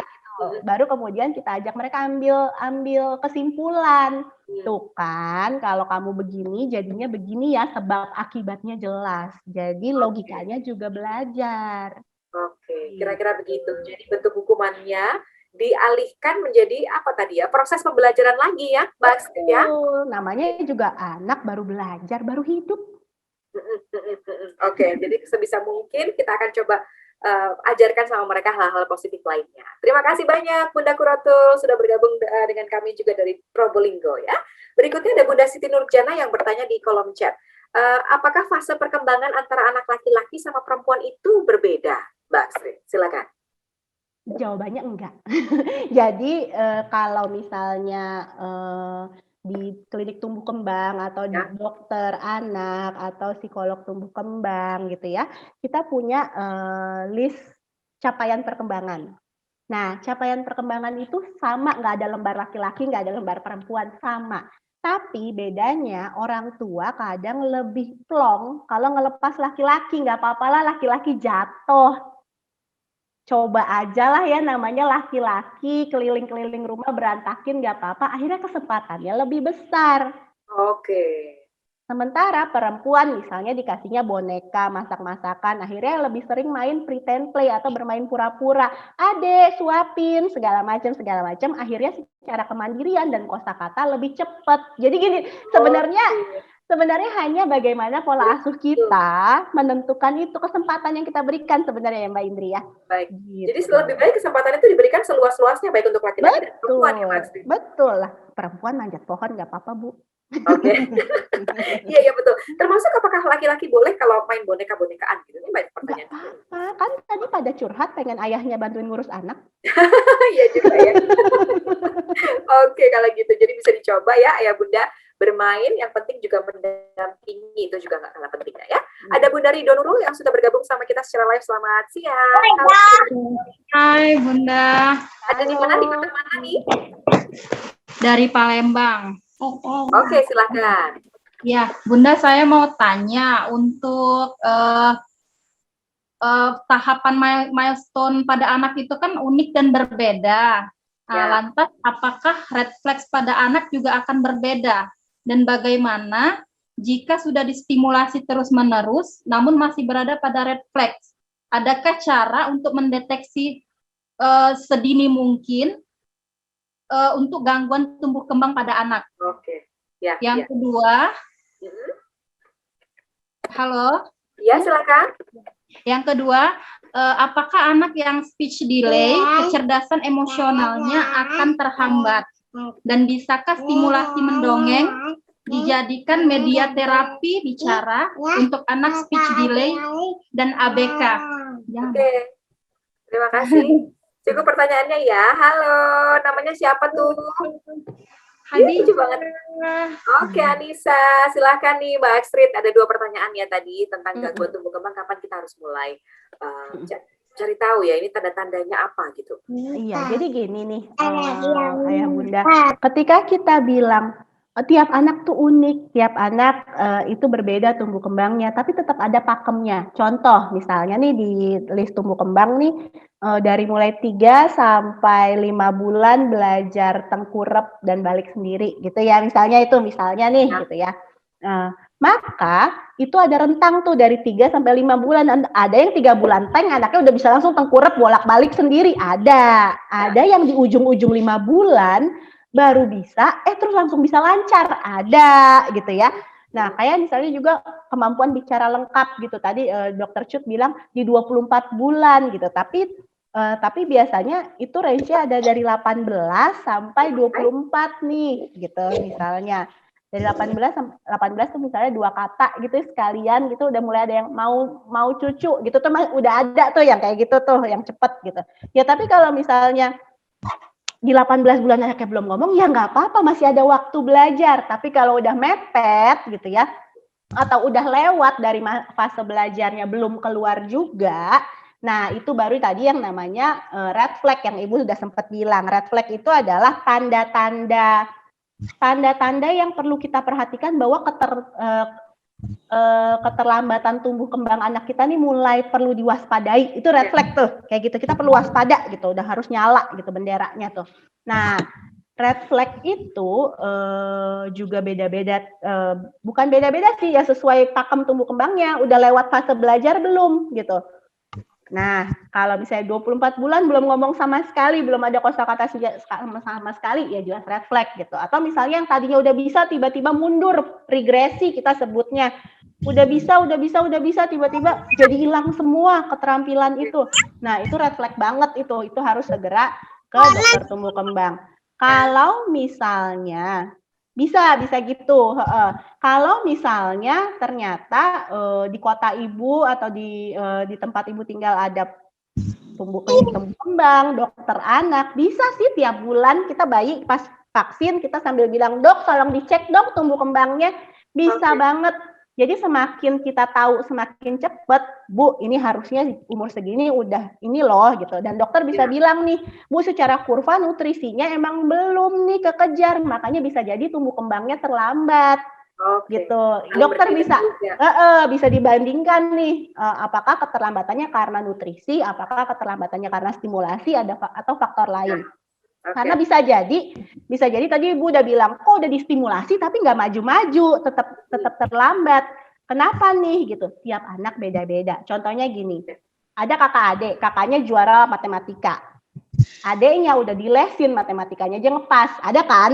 Baru kemudian kita ajak mereka ambil kesimpulan. Tuh kan, kalau kamu begini jadinya begini ya, sebab akibatnya jelas. Jadi logikanya juga belajar. Oke, kira-kira begitu. Jadi bentuk hukumannya dialihkan menjadi apa tadi ya? Proses pembelajaran lagi ya, Mbak Astrid ya? Namanya juga anak baru belajar, baru hidup. Oke, jadi sebisa mungkin kita akan coba ajarkan sama mereka hal-hal positif lainnya. Terima kasih banyak Bunda Kuratul sudah bergabung dengan kami juga dari Probolinggo ya. Berikutnya ada Bunda Siti Nurjana yang bertanya di kolom chat. Apakah fase perkembangan antara anak laki-laki sama perempuan itu berbeda, Mbak Astrid? Silakan. Jawabannya enggak. Jadi kalau misalnya di klinik tumbuh kembang atau di dokter anak atau psikolog tumbuh kembang gitu ya, kita punya list capaian perkembangan. Nah, capaian perkembangan itu sama, nggak ada lembar laki-laki, nggak ada lembar perempuan, sama. Tapi bedanya orang tua kadang lebih plong kalau ngelepas laki-laki, nggak apa-apalah laki-laki jatuh. Coba aja lah ya, namanya laki-laki keliling-keliling rumah berantakin nggak apa-apa, akhirnya kesempatannya lebih besar. Oke. Sementara perempuan misalnya dikasihnya boneka, masak-masakan, akhirnya lebih sering main pretend play atau bermain pura-pura. Adek, suapin, segala macam, akhirnya secara kemandirian dan kosakata lebih cepat. Jadi gini, sebenarnya hanya bagaimana pola asuh kita menentukan itu kesempatan yang kita berikan sebenarnya ya Mbak Indri ya. Baik. Gitu. Jadi lebih baik kesempatan itu diberikan seluas-luasnya baik untuk laki-laki dan perempuan ya Mas. Betul lah. Perempuan manjat pohon nggak apa-apa Bu. Oke. Iya betul. Termasuk apakah laki-laki boleh kalau main boneka-bonekaan gitu? Ini banyak pertanyaan. Kan tadi pada curhat pengen ayahnya bantuin ngurus anak. Iya juga ya. Oke, kalau gitu. Jadi bisa dicoba ya ayah bunda bermain, yang penting juga mendampingi, itu juga nggak kalah pentingnya ya. Ada Bunda Ridho Nurul yang sudah bergabung sama kita secara live. Selamat siang. Hai Bunda. Ada di mana nih? Dari Palembang. Oke, silakan. Ya, Bunda, saya mau tanya untuk tahapan milestone pada anak itu kan unik dan berbeda. Lantas, apakah red flags pada anak juga akan berbeda? Dan bagaimana jika sudah distimulasi terus-menerus, namun masih berada pada red flags? Adakah cara untuk mendeteksi sedini mungkin untuk gangguan tumbuh kembang pada anak? Oke. Yang kedua, halo? Ya, silakan. Yang kedua, apakah anak yang speech delay, kecerdasan emosionalnya akan terhambat? Dan bisakah stimulasi mendongeng dijadikan media terapi bicara untuk anak speech delay dan ABK? Oke, terima kasih. Cukup pertanyaannya ya. Halo, namanya siapa tuh? Hadi. Lucu banget. Oke, Anissa, silakan nih Mbak Astrid. Ada 2 pertanyaan ya tadi tentang gangguan tumbuh kembang. Kapan kita harus mulai cari tahu ya, ini tanda-tandanya apa gitu? Iya, jadi gini nih, ayah bunda. Ketika kita bilang tiap anak tuh unik, tiap anak itu berbeda tumbuh kembangnya, tapi tetap ada pakemnya. Contoh, misalnya nih di list tumbuh kembang nih, dari mulai 3 sampai 5 bulan belajar tengkurap dan balik sendiri gitu ya, misalnya nih gitu ya. Maka itu ada rentang tuh dari 3 sampai 5 bulan. Ada yang 3 bulan anaknya udah bisa langsung tengkurap bolak-balik sendiri. Ada yang di ujung-ujung 5 bulan baru bisa, terus langsung bisa lancar, ada gitu ya. Nah, kayak misalnya juga kemampuan bicara lengkap gitu. Tadi Dokter Cut bilang di 24 bulan gitu, tapi biasanya itu range-nya ada dari 18 sampai 24 nih gitu misalnya. Dari 18 sampai 18 tuh misalnya 2 kata gitu sekalian gitu udah mulai ada yang mau cucu gitu tuh udah ada tuh yang kayak gitu tuh yang cepet gitu. Ya tapi kalau misalnya di 18 bulan anaknya belum ngomong, ya nggak apa-apa, masih ada waktu belajar. Tapi kalau udah mepet gitu ya, atau udah lewat dari fase belajarnya belum keluar juga, nah itu baru tadi yang namanya red flag yang Ibu sudah sempat bilang. Red flag itu adalah tanda-tanda yang perlu kita perhatikan bahwa keterlambatan tumbuh kembang anak kita nih mulai perlu diwaspadai. Itu red flag tuh, kayak gitu. Kita perlu waspada gitu, udah harus nyala gitu benderanya tuh. Nah, red flag itu juga beda-beda, bukan beda-beda sih ya, sesuai pakem tumbuh kembangnya. Udah lewat fase belajar belum gitu. Nah, kalau misalnya 24 bulan belum ngomong sama sekali, belum ada kosakata sama sekali, ya jelas red flag gitu. Atau misalnya yang tadinya udah bisa tiba-tiba mundur, regresi kita sebutnya. Udah bisa, tiba-tiba jadi hilang semua keterampilan itu. Nah, itu red flag banget itu. Itu harus segera ke dokter tumbuh kembang. Kalau misalnya bisa gitu. Kalau misalnya ternyata di kota Ibu atau di tempat Ibu tinggal ada tumbuh kembang, dokter anak, bisa sih tiap bulan kita bayi pas vaksin kita sambil bilang, "Dok, tolong dicek dok tumbuh kembangnya." Bisa banget. Jadi semakin kita tahu semakin cepat, Bu, ini harusnya umur segini udah ini loh gitu. Dan dokter bisa bilang nih, Bu, secara kurva nutrisinya emang belum nih kekejar, makanya bisa jadi tumbuh kembangnya terlambat. Gitu. Dokter bisa dibandingkan nih apakah keterlambatannya karena nutrisi, apakah keterlambatannya karena stimulasi atau faktor lain. Karena bisa jadi tadi Ibu udah bilang, kok udah distimulasi tapi nggak maju-maju, tetap terlambat. Kenapa nih gitu? Tiap anak beda-beda. Contohnya gini, ada adik, kakaknya juara matematika. Adeknya udah dilesin matematikanya aja ngepas, ada kan?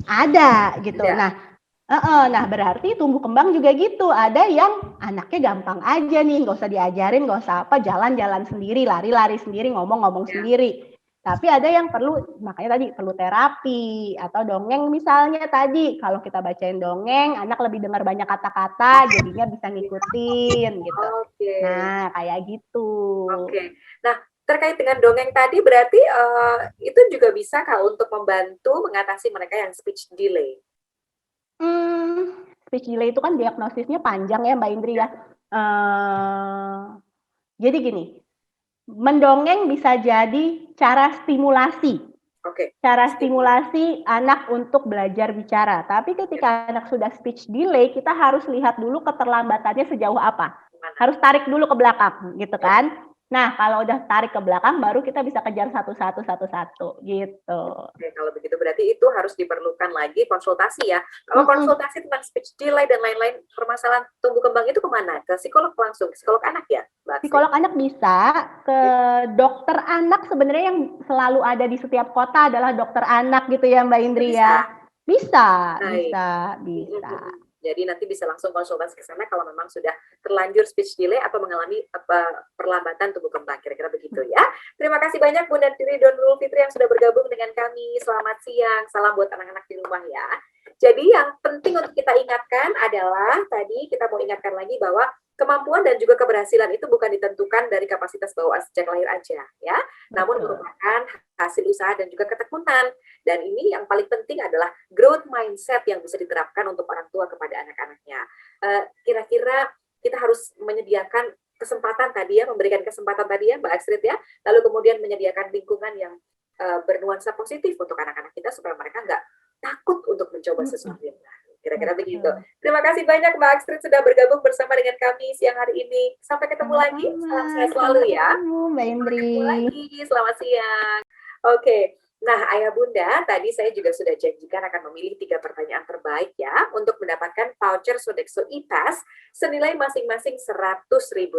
Ada gitu. Nah berarti tumbuh kembang juga gitu. Ada yang anaknya gampang aja nih, nggak usah diajarin, nggak usah apa, jalan-jalan sendiri, lari-lari sendiri, ngomong-ngomong sendiri. Tapi ada yang makanya tadi perlu terapi atau dongeng misalnya tadi. Kalau kita bacain dongeng, anak lebih dengar banyak kata-kata, jadinya bisa ngikutin gitu. Nah, kayak gitu. Nah, terkait dengan dongeng tadi, berarti itu juga bisa Kak untuk membantu mengatasi mereka yang speech delay? Speech delay itu kan diagnosisnya panjang ya Mbak Indri ya. Jadi gini, mendongeng bisa jadi cara stimulasi. Cara stimulasi anak untuk belajar bicara. Tapi ketika anak sudah speech delay, kita harus lihat dulu keterlambatannya sejauh apa. Harus tarik dulu ke belakang, gitu kan. Nah, kalau udah tarik ke belakang, baru kita bisa kejar satu-satu gitu. Kalau begitu berarti itu harus diperlukan lagi konsultasi ya. Kalau konsultasi tentang speech delay dan lain-lain permasalahan tumbuh kembang itu kemana? Ke psikolog langsung, psikolog anak ya? Psikolog anak bisa, ke dokter anak sebenarnya yang selalu ada di setiap kota adalah dokter anak gitu ya Mbak Indri ya. Bisa. Jadi nanti bisa langsung konsultasi ke sana kalau memang sudah terlanjur speech delay atau mengalami perlambatan tumbuh kembang, kira-kira begitu ya. Terima kasih banyak Bunda Tiri dan Nurul Fitri yang sudah bergabung dengan kami. Selamat siang, salam buat anak-anak di rumah ya. Jadi yang penting untuk kita ingatkan adalah tadi kita mau ingatkan lagi bahwa kemampuan dan juga keberhasilan itu bukan ditentukan dari kapasitas bawaan sejak lahir aja ya, namun merupakan hasil usaha dan juga ketekunan. Dan ini yang paling penting adalah growth mindset yang bisa diterapkan untuk orang tua kepada anak-anaknya. Kira-kira kita harus menyediakan kesempatan tadi ya, memberikan kesempatan tadi ya Mbak Astrid ya, lalu kemudian menyediakan lingkungan yang bernuansa positif untuk anak-anak kita supaya mereka nggak takut untuk mencoba sesuatu yang baru. Kira-kira begitu. Terima kasih banyak Mbak Astrid sudah bergabung bersama dengan kami siang hari ini. Sampai ketemu lagi. Salam sehat selalu ya. Mbak Indri. Sampai ketemu lagi. Selamat siang. Oke. Nah, Ayah Bunda, tadi saya juga sudah janjikan akan memilih 3 pertanyaan terbaik ya untuk mendapatkan voucher Sodexo e-Pass senilai masing-masing Rp100.000.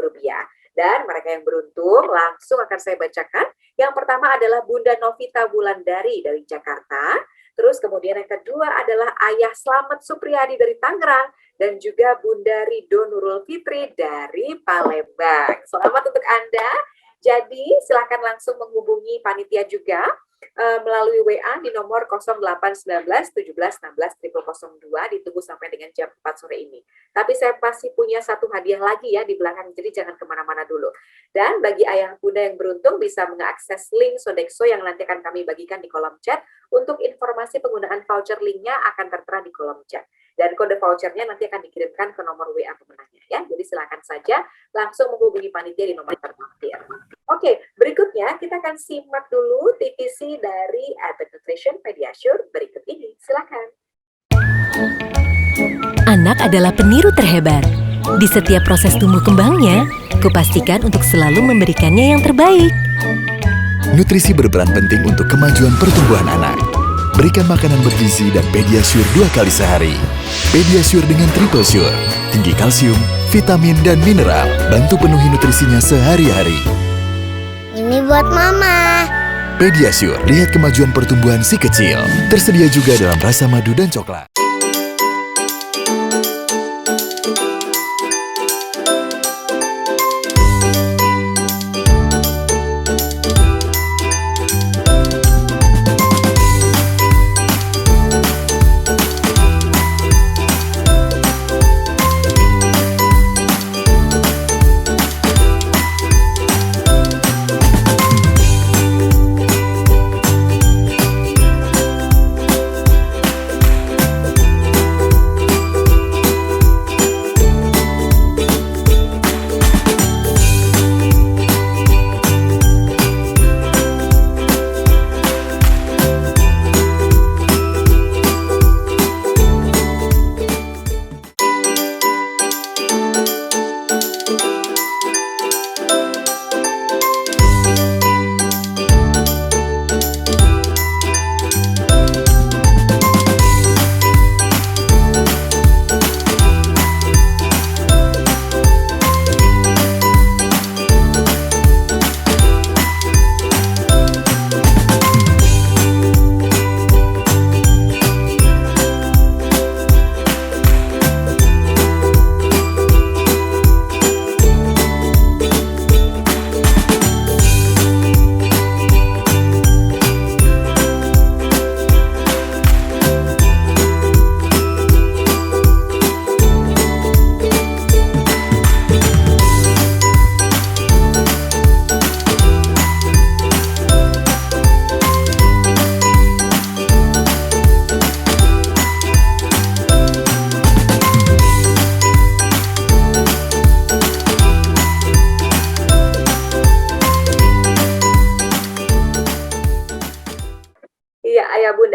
Dan mereka yang beruntung langsung akan saya bacakan. Yang pertama adalah Bunda Novita Wulandari dari Jakarta. Terus kemudian yang kedua adalah Ayah Slamet Supriyadi dari Tangerang. Dan juga Bunda Rido Nurul Fitri dari Palembang. Selamat untuk Anda. Jadi silakan langsung menghubungi panitia juga melalui WA di nomor 0819 17 16 0002, ditunggu sampai dengan jam 4 sore ini. Tapi saya pasti punya satu hadiah lagi ya di belakang, jadi jangan kemana-mana dulu. Dan bagi ayah bunda yang beruntung bisa mengakses link Sodexo yang nanti akan kami bagikan di kolom chat. Untuk informasi penggunaan voucher linknya akan tertera di kolom chat. Dan kode vouchernya nanti akan dikirimkan ke nomor WA pemenangnya ya. Jadi silakan saja langsung menghubungi panitia di nomor terlampir. Oke, berikutnya kita akan simak dulu TVC dari Advent Nutrition Pediasure berikut ini. Silakan. Anak adalah peniru terhebat. Di setiap proses tumbuh kembangnya, kupastikan untuk selalu memberikannya yang terbaik. Nutrisi berperan penting untuk kemajuan pertumbuhan anak. Berikan makanan bergizi dan Pediasure 2 kali sehari. Pediasure dengan Triple Sure, tinggi kalsium, vitamin, dan mineral. Bantu penuhi nutrisinya sehari-hari. Ini buat Mama. Pediasure, lihat kemajuan pertumbuhan si kecil. Tersedia juga dalam rasa madu dan coklat.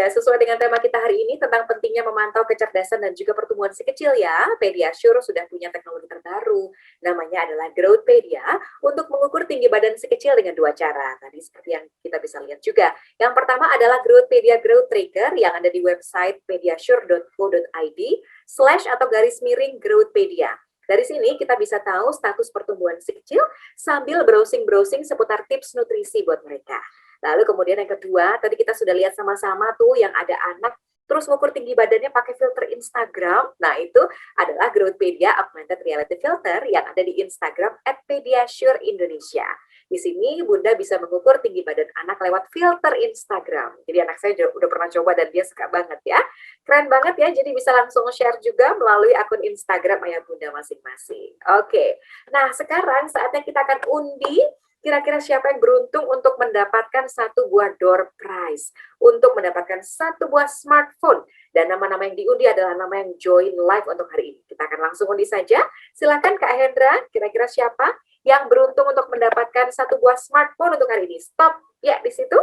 Sesuai dengan tema kita hari ini tentang pentingnya memantau kecerdasan dan juga pertumbuhan si kecil ya, Pediasure sudah punya teknologi terbaru, namanya adalah Growthpedia, untuk mengukur tinggi badan si kecil dengan 2 cara. Tadi seperti yang kita bisa lihat juga. Yang pertama adalah Growthpedia Growth Tracker yang ada di website pediasure.co.id/Growthpedia. Dari sini kita bisa tahu status pertumbuhan si kecil sambil browsing-browsing seputar tips nutrisi buat mereka. Lalu kemudian yang kedua, tadi kita sudah lihat sama-sama tuh yang ada anak terus ngukur tinggi badannya pakai filter Instagram. Nah, itu adalah Growthpedia Augmented Reality Filter yang ada di Instagram @pediasureindonesia. Di sini Bunda bisa mengukur tinggi badan anak lewat filter Instagram. Jadi anak saya udah pernah coba dan dia suka banget ya. Keren banget ya, jadi bisa langsung share juga melalui akun Instagram ayah bunda masing-masing. Oke, nah sekarang saatnya kita akan undi. Kira-kira siapa yang beruntung untuk mendapatkan 1 buah door prize, untuk mendapatkan 1 buah smartphone, dan nama-nama yang diundi adalah nama yang join live untuk hari ini. Kita akan langsung undi saja. Silakan Kak Hendra, kira-kira siapa yang beruntung untuk mendapatkan 1 buah smartphone untuk hari ini? Stop ya di situ.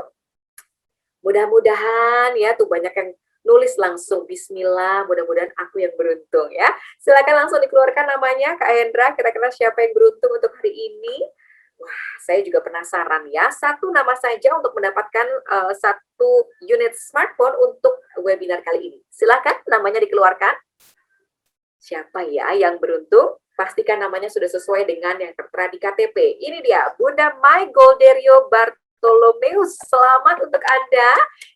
Mudah-mudahan ya tuh banyak yang nulis langsung Bismillah, mudah-mudahan aku yang beruntung ya. Silakan langsung dikeluarkan namanya Kak Hendra, kira-kira siapa yang beruntung untuk hari ini? Saya juga penasaran ya, satu nama saja untuk mendapatkan satu unit smartphone untuk webinar kali ini. Silakan namanya dikeluarkan. Siapa ya yang beruntung? Pastikan namanya sudah sesuai dengan yang tertera di KTP. Ini dia, Bunda Mai Golderio Bartolomeus. Selamat untuk Anda.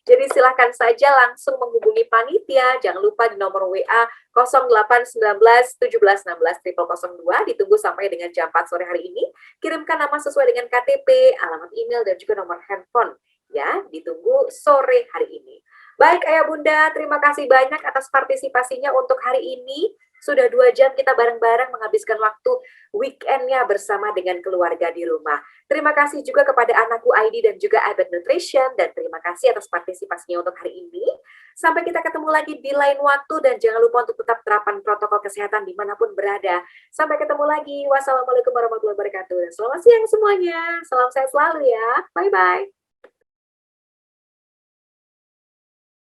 Jadi silahkan saja langsung menghubungi panitia. Jangan lupa di nomor WA 0819 17 16 0002. Ditunggu sampai dengan jam 4 sore hari ini. Kirimkan nama sesuai dengan KTP, alamat email, dan juga nomor handphone. Ya, ditunggu sore hari ini. Baik Ayah Bunda, terima kasih banyak atas partisipasinya untuk hari ini. Sudah 2 jam kita bareng-bareng menghabiskan waktu weekendnya bersama dengan keluarga di rumah. Terima kasih juga kepada anakku Aidi dan juga Abed Nutrition, dan terima kasih atas partisipasinya untuk hari ini. Sampai kita ketemu lagi di lain waktu, dan jangan lupa untuk tetap terapkan protokol kesehatan dimanapun berada. Sampai ketemu lagi. Wassalamualaikum warahmatullahi wabarakatuh. Dan selamat siang semuanya. Salam sehat selalu ya. Bye-bye.